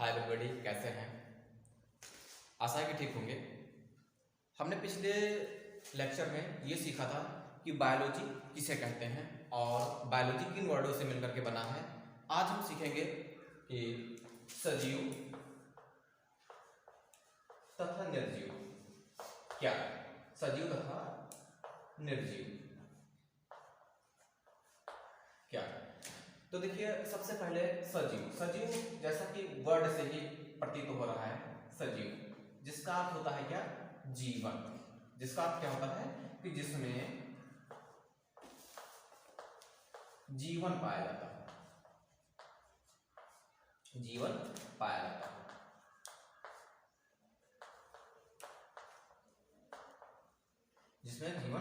Hi everybody, कैसे हैं? आशा है कि ठीक होंगे। हमने पिछले लेक्चर में ये सीखा था कि बायोलॉजी किसे कहते हैं और बायोलॉजी किन वर्डों से मिलकर के बना है। आज हम सीखेंगे कि सजीव तथा निर्जीव क्या है। सजीव तथा निर्जीव क्या है? तो देखिए, सबसे पहले सजीव। सजीव जैसा कि वर्ड से ही प्रतीत हो रहा है, सजीव जिसका अर्थ होता है क्या? जीवन। जिसका अर्थ क्या होता है कि जिसमें जीवन पाया जाता है, जीवन पाया जाता है। जिसमें जीवन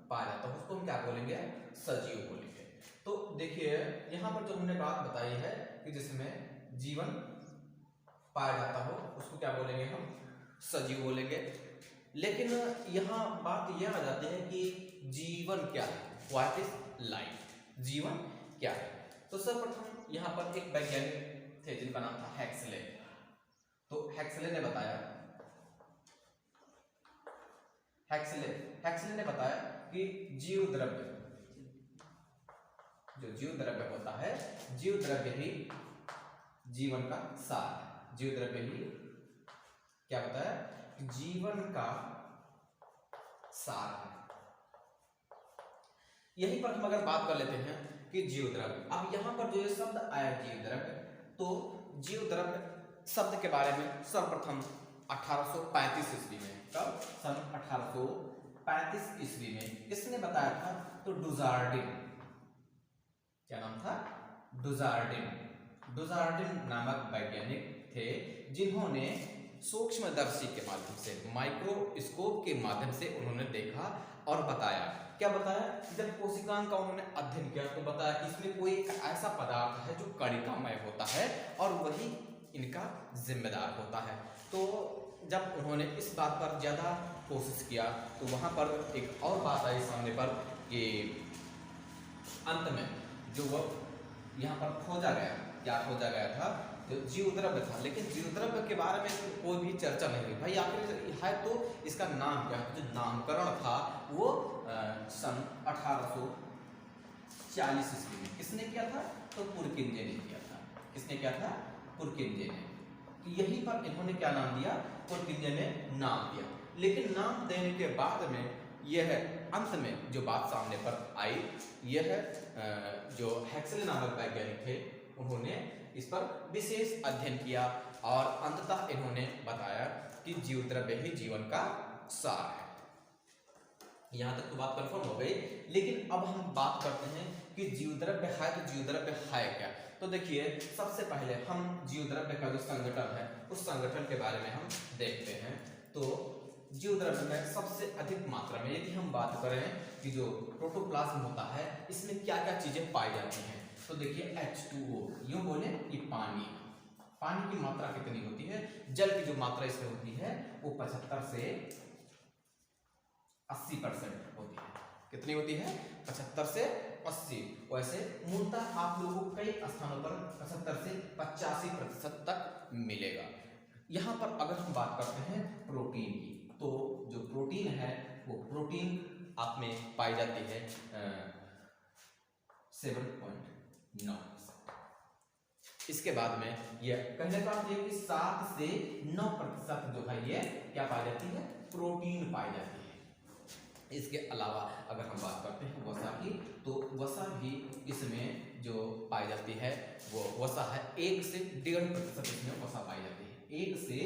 पाया जाता है उसको हम क्या बोलेंगे? सजीव बोलेंगे। तो देखिए, यहां पर जो हमने बात बताई है कि जिसमें जीवन पाया जाता हो उसको क्या बोलेंगे? हम सजीव बोलेंगे। लेकिन यहां बात यह आ जाती है कि जीवन क्या है? What is life? जीवन क्या है? तो सर्वप्रथम यहां पर एक वैज्ञानिक थे जिनका नाम था हैक्सले। तो हैक्सले ने बताया हैक्सले ने बताया कि जीव द्रव्य, जो जीव द्रव्य होता है, जीव द्रव्य ही जीवन का सार है। जीव द्रव्य ही क्या होता है? जीवन का सार है। यहीं पर हम अगर बात कर लेते हैं कि जीव द्रव्य, अब यहां पर जो ये शब्द आया जीव द्रव्य, तो जीव द्रव्य शब्द के बारे में सर्वप्रथम 1835 ईस्वी में, कब? सन 1835 ईस्वी में किसने बताया था? तो डुजार्डिन। क्या नाम था? डुजार्डिन नामक वैज्ञानिक थे जिन्होंने सूक्ष्मदर्शी के माध्यम से, माइक्रोस्कोप के माध्यम से उन्होंने देखा और बताया। क्या बताया? जब कोशिकाओं का उन्होंने अध्ययन किया तो बताया कि इसमें कोई एक ऐसा पदार्थ है जो कणिकामय होता है और वही इनका जिम्मेदार होता है। तो जब उन्होंने इस बात पर ज्यादा कोशिश किया तो वहां पर एक और बात आई सामने पर कि अंत में जो वो यहाँ पर खोजा गया, क्या खोजा गया था? जो जीव द्रव्य था। लेकिन जीव द्रव्य के बारे में कोई भी चर्चा नहीं हुई। भाई आखिर है तो इसका नाम क्या है? जो नामकरण था वो सन 1840 ईस्वी में किसने किया था? तो पुरकिंजे ने किया था। किसने किया था? पुरकिंजे ने। तो यहीं पर इन्होंने क्या नाम दिया? पुरकिंजे ने नाम दिया। लेकिन नाम देने के बाद में यह अंत में जो बात सामने पर आई, यह जो हैक्सले नामक वैज्ञानिक थे उन्होंने इस पर विशेष अध्ययन किया और अंततः इन्होंने बताया कि जीव द्रव्य ही जीवन का सार है। यहां तक तो बात कंफर्म हो गई। लेकिन अब हम बात करते हैं कि जीव द्रव्य है तो जीव द्रव्य है क्या? तो देखिए, सबसे पहले हम जीव द्रव्य का जो संगठन है उस संगठन के बारे में हम देखते हैं। तो जीव द्रव्य में सबसे अधिक मात्रा में यदि हम बात करें कि जो प्रोटोप्लाज्म होता है इसमें क्या क्या चीजें पाई जाती हैं, तो देखिए H2O, यूं बोले कि पानी की मात्रा कितनी होती है? जल की जो मात्रा इसमें होती है वो 75 से 80% होती है। कितनी होती है? 75 से 80। वैसे मूलतः आप लोगों को कई स्थानों पर 75 से 85% तक मिलेगा। यहां पर अगर हम बात करते हैं प्रोटीन की, तो जो प्रोटीन है वो प्रोटीन आप में पाई जाती है 7.9। इसके बाद में यह कहने का अर्थ है कि 7 से 9% जो है ये क्या पाई जाती है? प्रोटीन पाई जाती है। इसके अलावा अगर हम बात करते हैं वसा की, तो वसा भी इसमें जो पाई जाती है वो वसा है 1 से 1.5% इसमें वसा पाई जाती है। 1 से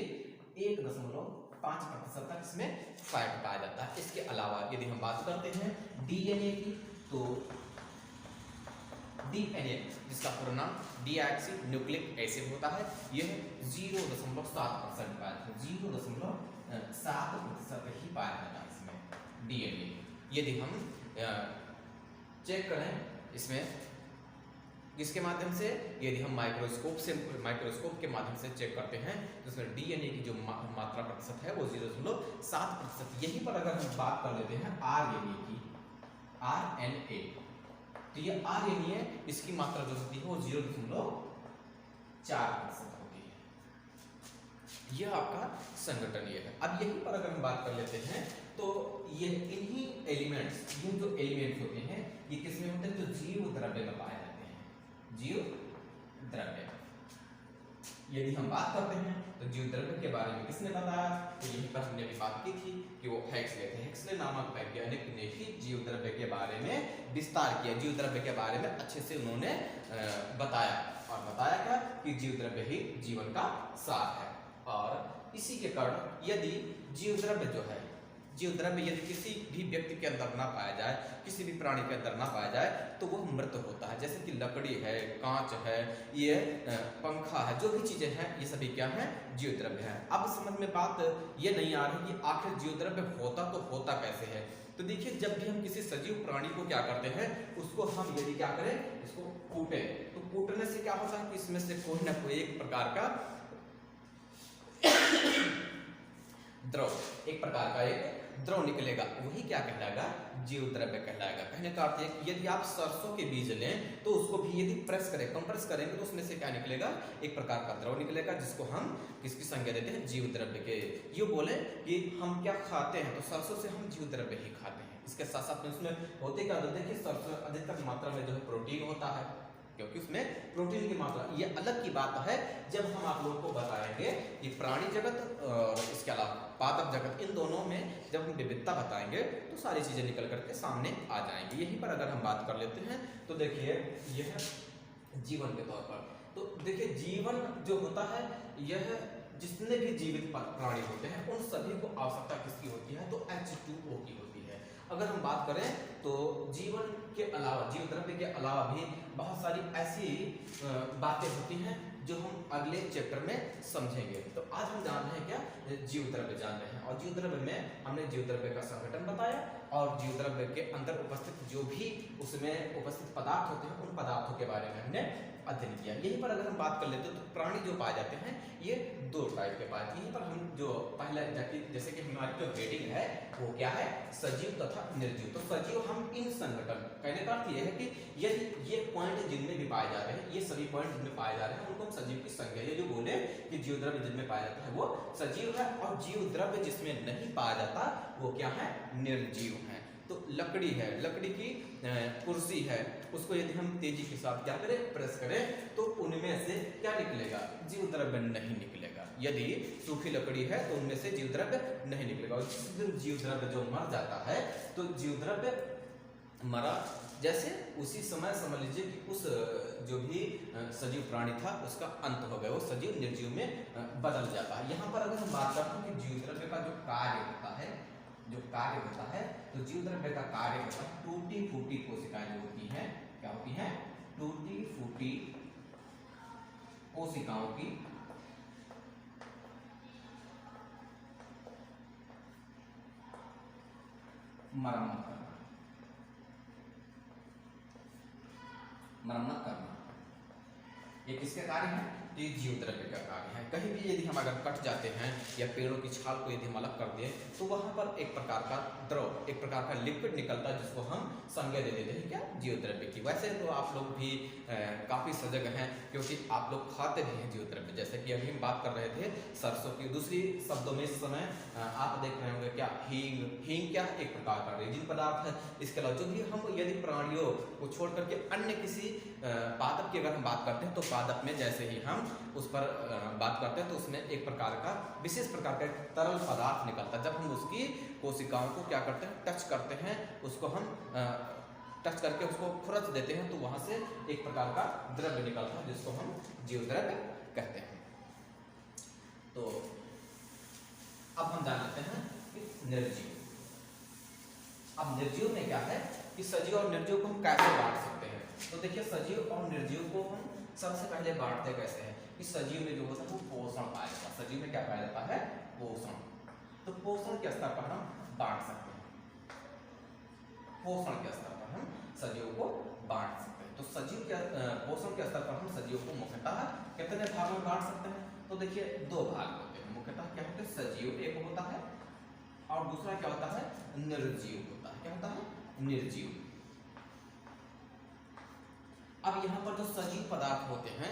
1.5% तक इसमें फैट पाया जाता है। इसके अलावा यदि हम बात करते हैं डीएनए की, तो डीएनए जिसका पूरा नाम डीऑक्सी न्यूक्लिक एसिड होता है, यह 0.7% पाया जाता है। 0.7% ही पाया जाता है इसमें डीएनए। यदि हम चेक करें इसमें किसके माध्यम से, यदि हम माइक्रोस्कोप के माध्यम से चेक करते हैं तो इसमें डीएनए की जो मात्रा प्रतिशत है वो 0.7%। यहीं पर अगर हम बात कर लेते हैं आरएनए की, आरएनए, तो ये आरएनए इसकी मात्रा जो होती है वो 0.4% होती है। यह आपका संगठन ये है। अब यहीं पर अगर हम बात कर लेते हैं तो ये इन्हीं एलिमेंट्स, ये जो एलिमेंट्स होते हैं ये किसमें होते हैं, जो जीव द्रव्य में पाए जाते हैं। जीव द्रव्य यदि हम बात करते हैं तो जीव द्रव्य के बारे में किसने बताया, तो यहीं पर हमने भी बात की थी कि वो हेक्सले थे। हेक्सले नामक वैज्ञानिक ने ही जीव द्रव्य के बारे में विस्तार किया, जीव द्रव्य के बारे में अच्छे से उन्होंने बताया, और बताया क्या कि जीव द्रव्य ही जीवन का सार है। और इसी के कारण यदि जीव द्रव्य जो है, जीव द्रव्य यदि किसी भी व्यक्ति के अंदर ना पाया जाए, किसी भी प्राणी के अंदर ना पाया जाए तो वह मृत होता है। जैसे कि लकड़ी है, कांच है, ये पंखा है, जो भी चीजें हैं ये सभी क्या है, जीव द्रव्य है। अब समझ में बात ये नहीं आ रही कि आखिर जीव द्रव्य होता तो होता कैसे है। तो देखिए, जब भी हम किसी सजीव प्राणी को क्या करते हैं, उसको हम यदि क्या करें, इसको कूटे, तो कूटने से क्या होता है कि इसमें से कोई ना कोई एक प्रकार का द्रव, एक प्रकार का एक द्रव निकलेगा, वही क्या कहलाएगा, जीव द्रव्य कहलाएगा। कहने का अर्थ है कि यदि आप सरसों के बीज लें तो उसको भी यदि प्रेस करें, कंप्रेस करेंगे तो उसमें से क्या निकलेगा, एक प्रकार का द्रव निकलेगा, जिसको हम किसकी संज्ञा देते हैं, जीव द्रव्य के। ये बोले कि हम क्या खाते हैं, तो सरसों से हम जीव द्रव्य ही खाते हैं। इसके साथ साथ में उसमें होते क्या होते हैं कि सरसों अधिकतर मात्रा में जो है प्रोटीन होता है, क्योंकि उसमें प्रोटीन की मात्रा, ये अलग की बात है जब हम आप लोगों को बताएंगे कि प्राणी जगत और इसके अलावा पादप जगत, इन दोनों में जब हम विविधता बताएंगे तो सारी चीजें निकल करके सामने आ जाएंगी। यहीं पर अगर हम बात कर लेते हैं तो देखिए, यह जीवन के तौर पर, तो देखिए जीवन जो होता है, यह जितने भी जीवित प्राणी होते हैं उन सभी को आवश्यकता किसकी होती है, तो H2O की होती है। अगर हम बात करें तो जीवन के अलावा, जीव द्रव्य के अलावा भी बहुत सारी ऐसी बातें होती हैं जो हम अगले चैप्टर में समझेंगे। तो आज हम जान रहे हैं क्या, जीव द्रव्य जान रहे हैं, और जीव द्रव्य में हमने जीव द्रव्य का संगठन बताया, और जीव द्रव्य के अंदर उपस्थित जो भी उसमें उपस्थित पदार्थ होते हैं उन पदार्थों के बारे में हमने अध्ययन किया। यहीं पर अगर हम बात कर लेते हैं तो प्राणी जो पाए जाते हैं ये दो टाइप के पाए जाते हैं। यहीं पर हम जो पहले जैसे कि हमारी जो हेडिंग है वो क्या है, सजीव तथा निर्जीव। तो सजीव हम इन संगठन, कहने का अर्थ ये है कि यदि ये पॉइंट जिनमें भी पाए जा रहे हैं, ये सभी पॉइंट जिनमें पाए जा रहे हैं उनको हम सजीव की संज्ञा, ये जो बोले कि जीव द्रव्य जिनमें पाया जाता है वो सजीव है, और जीव द्रव्य जिसमें नहीं पाया जाता वो क्या है, निर्जीव है। तो लकड़ी है, लकड़ी की कुर्सी है, उसको यदि हम तेजी के साथ क्या करें, प्रेस करें, तो उनमें से क्या निकलेगा, जीव द्रव्य नहीं निकलेगा। यदि सूखी लकड़ी है तो उनमें से जीव द्रव्य नहीं निकलेगा। और जिस दिन जीव द्रव्य जो मर जाता है तो जीव द्रव्य मरा, जैसे उसी समय समझ लीजिए कि उस जो भी सजीव प्राणी था उसका अंत हो गया, वो सजीव निर्जीव में बदल जाता है। यहाँ पर अगर हम बात करते हैं कि जीव द्रव्य का जो कार्य होता है, जो कार्य होता है, तो जीव द्रव्य का कार्य होता है, टूटी फूटी कोशिकाएं जो होती हैं, क्या होती हैं, टूटी फूटी कोशिकाओं की मरम्मत करना, मरम्मत करना, ये किसके कार्य है, ये जीव द्रव्य का कार्य है। कहीं भी यदि हम अगर कट जाते हैं या पेड़ों की छाल को यदि हम अलग कर दें तो वहां पर एक प्रकार का द्रव, एक प्रकार का लिक्विड निकलता है, जिसको हम संज्ञा दे देते हैं क्या, जीव द्रव्य की। वैसे तो आप लोग भी काफी सजग हैं, क्योंकि आप लोग खाते भी हैं जीव द्रव्य। जैसे कि अभी हम बात कर रहे थे सरसों की, दूसरी शब्दों में इस समय आप देख रहे होंगे क्या, हींग। हींग क्या है, एक प्रकार का रेजिन पदार्थ है। इसके अलावा जो भी हम यदि प्राणियों को छोड़ करके अन्य किसी पादप की अगर हम बात करते हैं तो पादप में जैसे ही हम उस पर बात करते हैं तो उसमें एक प्रकार का विशेष प्रकार का तरल पदार्थ निकलता है। जब हम उसकी कोशिकाओं को क्या करते हैं, टच करते हैं, उसको हम टच करके उसको खुरच देते हैं तो वहां से एक प्रकार का द्रव्य निकलता है, जिसको हम जीव द्रव्य कहते हैं। तो अब हम जान लेते हैं कि निर्जीव। अब निर्जीव में क्या है कि सजीव और निर्जीव को हम कैसे बांट सकते हैं। तो देखिए, सजीव और निर्जीव को हम सबसे पहले बांटते कैसे हैं कि सजीव में जो होता है वो पोषण पाया जाता है। सजीव में क्या पाया जाता है, पोषण। तो पोषण के स्तर पर हम बांट सकते हैं, पोषण के स्तर पर हम सजीव को बांट सकते हैं। तो सजीव के पोषण के स्तर पर हम सजीव को मुख्यतः कितने भागों में बांट सकते हैं, तो देखिए दो भाग होते हैं मुख्यतः। क्या होते हैं, सजीव एक होता है और दूसरा क्या होता है, निर्जीव होता है। क्या होता है, निर्जीव। अब यहाँ पर जो सजीव पदार्थ होते हैं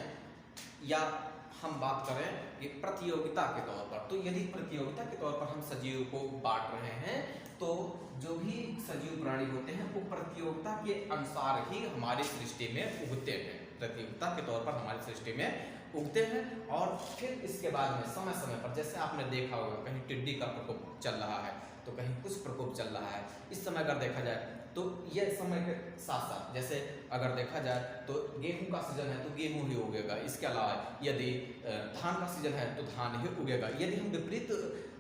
या हम बात करें कि प्रतियोगिता के तौर पर, तो यदि प्रतियोगिता के तौर पर हम सजीव को बांट रहे हैं तो जो भी सजीव प्राणी होते हैं वो प्रतियोगिता के अनुसार ही हमारी सृष्टि में उगते हैं, प्रतियोगिता के तौर पर हमारी सृष्टि में उगते हैं। और फिर इसके बाद में समय समय पर, जैसे आपने देखा होगा कहीं टिड्डी का प्रकोप चल रहा है तो कहीं कुछ प्रकोप चल रहा है, इस समय अगर देखा जाए तो ये समय के साथ साथ, जैसे अगर देखा जाए तो गेहूं का सीजन है तो गेहूं ही उगेगा, इसके अलावा यदि धान का सीजन है तो धान ही उगेगा। यदि हम विपरीत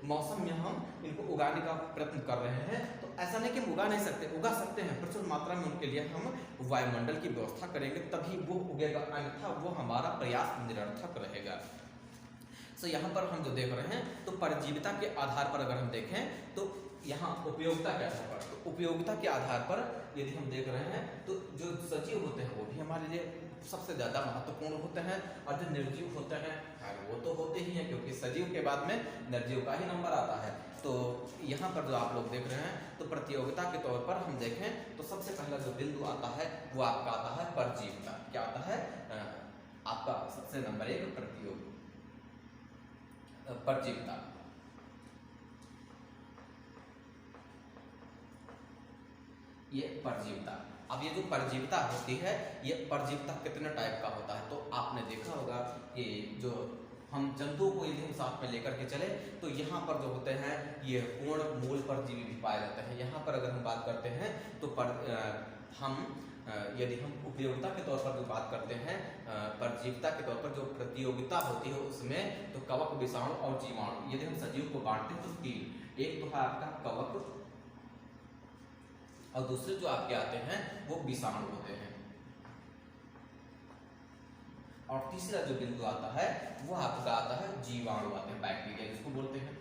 मौसम में हम इनको उगाने का प्रयत्न कर रहे हैं तो ऐसा नहीं कि हम उगा नहीं सकते, उगा सकते हैं, प्रचुर मात्रा में उनके लिए हम वायुमंडल की व्यवस्था करेंगे तभी वो उगेगा, अन्यथा वो हमारा प्रयास निरर्थक रहेगा। तो यहाँ पर हम जो देख रहे हैं तो परजीविता के आधार पर अगर हम देखें तो यहाँ उपयोगिता के आधार पर, तो उपयोगिता के आधार पर यदि हम देख रहे हैं तो जो सजीव होते हैं वो भी हमारे लिए सबसे ज़्यादा महत्वपूर्ण होते हैं, और जो निर्जीव होते हैं वो तो होते ही हैं, क्योंकि सजीव के बाद में निर्जीव का ही नंबर आता है। तो यहाँ पर जो आप लोग देख रहे हैं तो प्रतियोगिता के तौर पर हम देखें तो सबसे पहला जो बिंदु आता है वो आपका आता है परजीविता। क्या आता है? आपका सबसे नंबर 1 परजीविता। ये परजीविता। अब ये जो परजीविता होती है, ये परजीविता कितने टाइप का होता है तो आपने देखा होगा कि जो हम जंतुओं को यदि हम साथ में लेकर के चले तो यहाँ पर जो होते हैं ये पूर्ण मूल परजीवी भी पाए जाते हैं। यहाँ पर अगर हम बात करते हैं तो यदि हम उपयोगिता के तौर पर जो बात करते हैं, परजीविता के तौर पर जो प्रतियोगिता होती है उसमें तो कवक, विषाणु और जीवाणु, यदि हम सजीव को बांटते हैं तो 3, एक तो है आपका कवक और दूसरे जो आपके आते हैं वो विषाणु होते हैं, और तीसरा जो बिंदु आता है वो आपका आता है जीवाणु आते हैं, बैक्टीरिया जिसको बोलते हैं।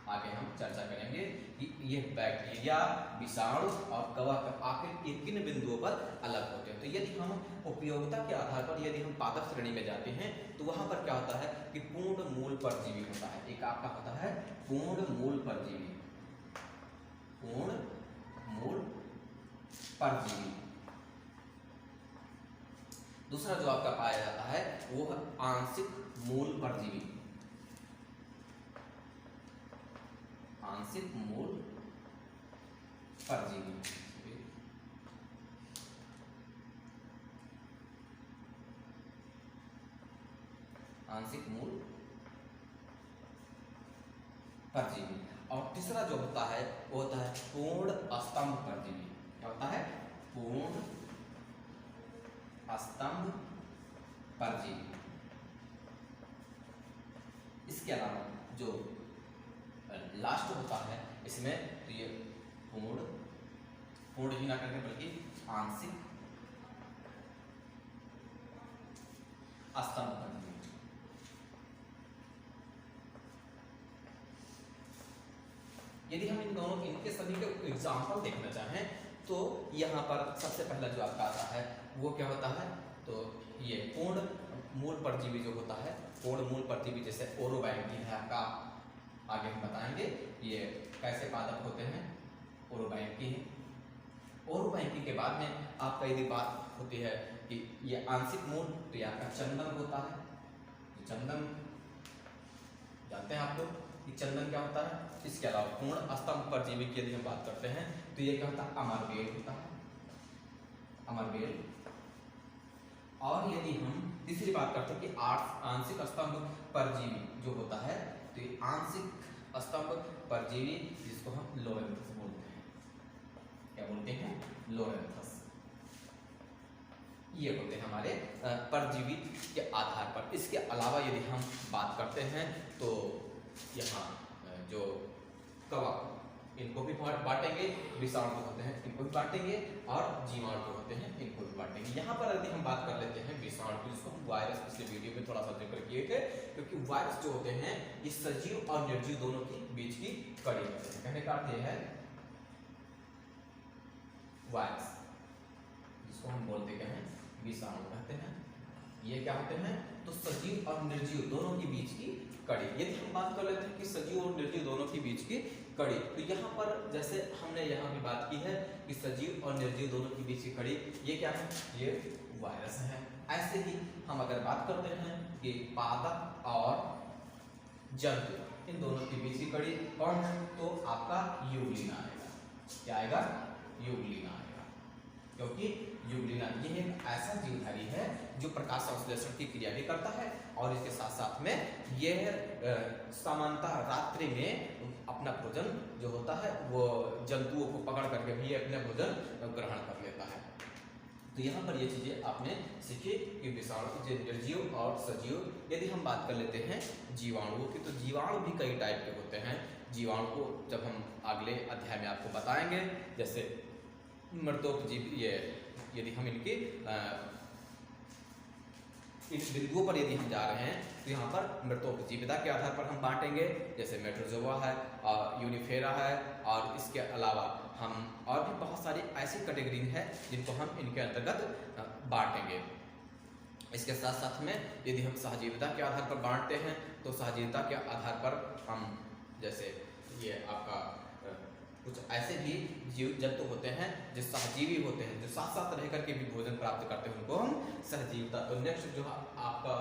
आगे हम चर्चा करेंगे कि ये बैक्टीरिया, विषाणु और कवक आखिर ये किन बिंदुओं पर अलग होते हैं। तो यदि हम उपयोगिता के आधार पर यदि हम पादप श्रेणी में जाते हैं तो वहां पर क्या होता है कि पूर्ण मूल परजीवी होता है। एक आपका होता है पूर्ण मूल परजीवी, पूर्ण मूल परजीवी। दूसरा जो आपका पाया जाता है वो है आंशिक मूल परजीवी, आंशिक मूल परजीवी। आंशिक मूल परजीवी। और तीसरा जो होता है वो होता है पूर्ण स्तंभ परजीवी। क्या होता है? पूर्ण स्तंभ परजीवी। इसके अलावा जो लास्ट होता है इसमें तो ये पूर्ण ही ना करके बल्कि आंशिक स्तंभ परजीवी। यदि हम इन दोनों इनके सभी के एग्जाम्पल देखना चाहें तो यहाँ पर सबसे पहला जो आपका आता है वो क्या होता है तो ये पूर्ण मूल परजीवी जो होता है, पूर्ण मूल परजीवी जैसे ओरोबैंकी है आपका, आगे हम बताएंगे ये कैसे पादप होते हैं। ओरोबैंकी है। ओरोबैंकी के बाद में आपका यदि बात होती है कि ये आंशिक मूल तो ये आपका चंदन होता है। चंदन जानते हैं आप लोग कि चंदन क्या होता है। इसके अलावा पूर्ण स्तंभ परजीवी की यदि हम बात करते हैं तो ये क्या होता है अमरबेल होता है, अमरबेल। और यदि हम तीसरी बात करते हैं कि आंशिक स्तंभ परजीवी जो होता है तो ये आंशिक स्तंभ परजीवी जिसको हम लोरेंथस बोलते हैं। क्या बोलते हैं? लोरेंथस। ये होते हैं हमारे परजीवी के आधार पर। इसके अलावा यदि हम बात करते हैं तो यहाँ जो कवक इनको भी बांटेंगे, विषाणु होते हैं इनको भी बांटेंगे और जीवाणु होते हैं इनको भी बांटेंगे। यहाँ पर यदि हम बात कर लेते हैं विषाणु की, जिसको हम वायरस पिछले वीडियो में थोड़ा सा जिक्र किए थे, क्योंकि वायरस जो होते हैं ये सजीव और निर्जीव दोनों के बीच की कड़ी होते हैं। कहने का अर्थ यह है वायरस जिसको हम बोलते हैं विषाणु कहते हैं, ये क्या होते हैं तो सजीव और निर्जीव दोनों के बीच की कड़ी। यदि हम बात कर लेते हैं कि सजीव और निर्जीव दोनों के बीच की कड़ी, तो यहाँ पर जैसे हमने यहाँ भी बात की है कि सजीव और निर्जीव दोनों के बीच की कड़ी ये क्या है, ये वायरस है। ऐसे ही हम अगर बात करते हैं कि पादप और जंतु, इन दोनों के बीच की कड़ी कौन है, तो आपका यूग्लिन आएगा। क्या आएगा? यूग्लिन आएगा, क्योंकि यूग्लिना ये एक ऐसा जीवधारी है जो प्रकाश संश्लेषण की क्रिया भी करता है और इसके साथ साथ में यह सामान्यतः रात्रि में अपना भोजन जो होता है वो जंतुओं को पकड़ करके भी अपना भोजन ग्रहण कर लेता है। तो यहाँ पर ये चीजें आपने सीखी कि विषाणु, निर्जीव और सजीव। यदि हम बात कर लेते हैं जीवाणुओं की, तो जीवाणु भी कई टाइप के होते हैं। जीवाणु को जब हम अगले अध्याय में आपको बताएंगे, जैसे मृतोपजीव, ये यदि हम इनकी इन बिंदुओं पर यदि हम जा रहे हैं तो यहाँ पर मृतोपजीविता के आधार पर हम बांटेंगे, जैसे मेट्रोजोआ है और यूनिफेरा है, और इसके अलावा हम और भी बहुत सारी ऐसी कैटेगरी है जिनको हम इनके अंतर्गत बांटेंगे। इसके साथ साथ में यदि हम सहजीविता के आधार पर बांटते हैं तो सहजीविता के आधार पर हम, जैसे ये आपका कुछ ऐसे भी जीव जंतु होते हैं जो सहजीवी होते हैं, जो साथ साथ रह करके भी भोजन प्राप्त करते हैं, उनको हम सहजीवता। तो नेक्स्ट जो आपका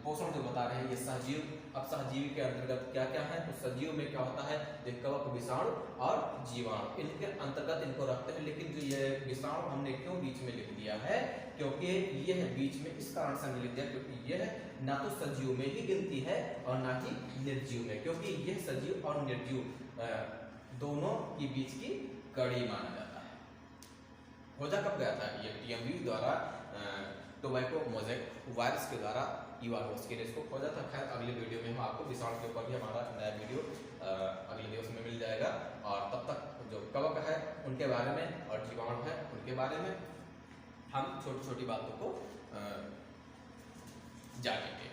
पोषण जो बता रहे हैं ये सहजीव। अब सहजीवी के अंतर्गत क्या क्या है, तो सजीव में क्या होता है, कवक, विषाणु और जीवाणु, इनके अंतर्गत इनको रखते हैं। लेकिन जो ये विषाणु हमने क्यों बीच में लिख दिया है, क्योंकि ये है बीच में, इस कारण से हमने लिख दिया क्योंकि ये ना तो सजीव में ही गिनती है और ना ही निर्जीव में, क्योंकि यह सजीव और निर्जीव दोनों के बीच की कड़ी माना जाता है। खोजा कब गया था ये? टीएमवी द्वारा टोबैको मोज़ेक वायरस के द्वारा इवाल्वोस के इसको खोजा था। खैर अगले वीडियो में हम आपको विषाणु के ऊपर भी हमारा नया वीडियो अगले दिवस में मिल जाएगा, और तब तक जो कवक है उनके बारे में और जीवाणु है उनके बारे में हम छोटी छोटी बातों को जानेंगे।